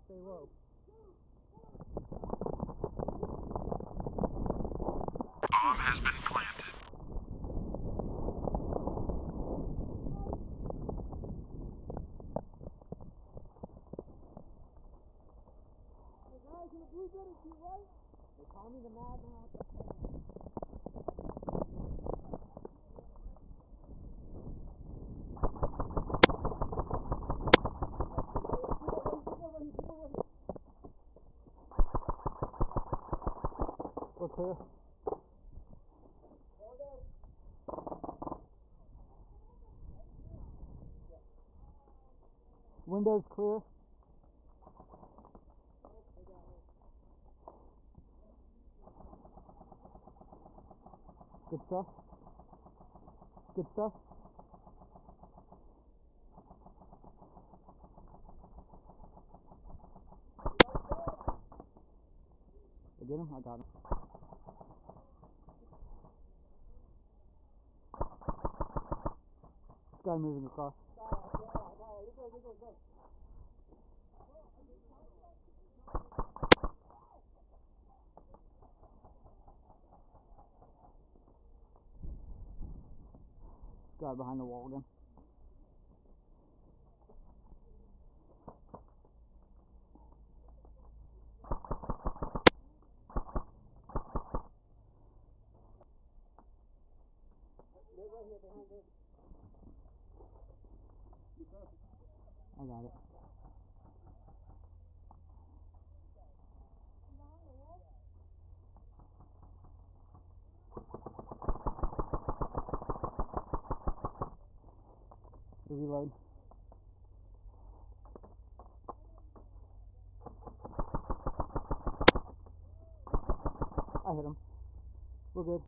stay low. Bomb has been planted. The guys in the blue building to your right, they call me the madman. We're clear. Windows clear. Good stuff. Good stuff. I get him? I got him. This guy moving across. Guy behind the wall again. I got it. Reload. I hit him. We're good.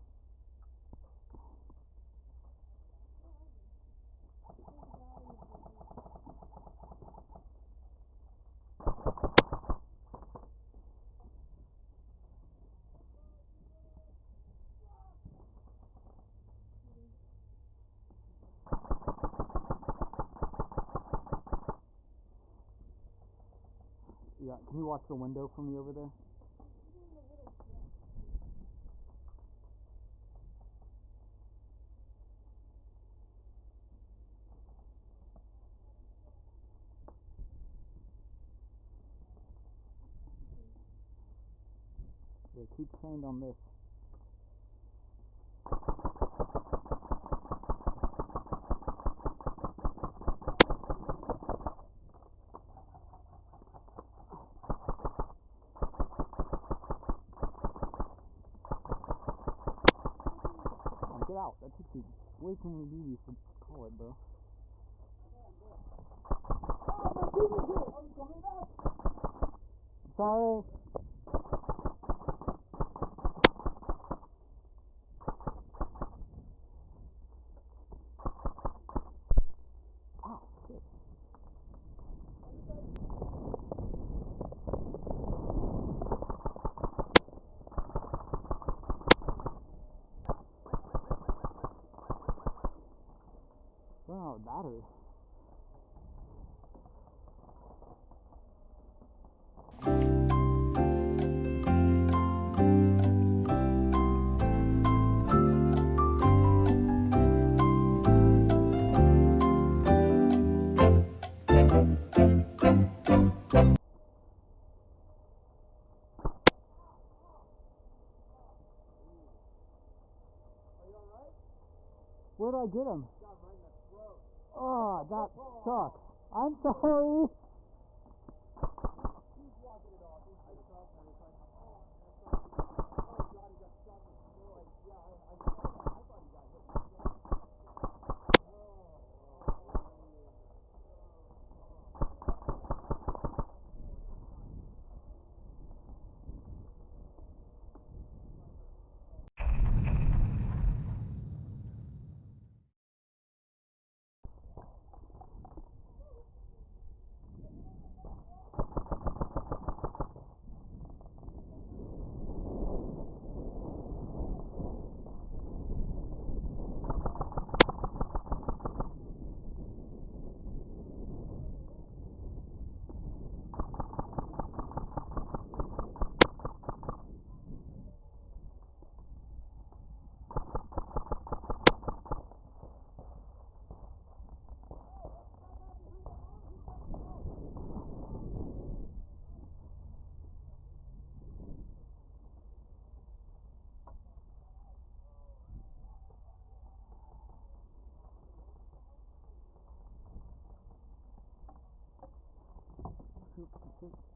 Yeah, can you watch the window for me over there? Yeah, keep trained on this. Get out. That took you way too many BBs to call it, bro. Sorry. Ah, shit. Wow, battery. Where did I get him? Oh, that sucks. I'm sorry. distance.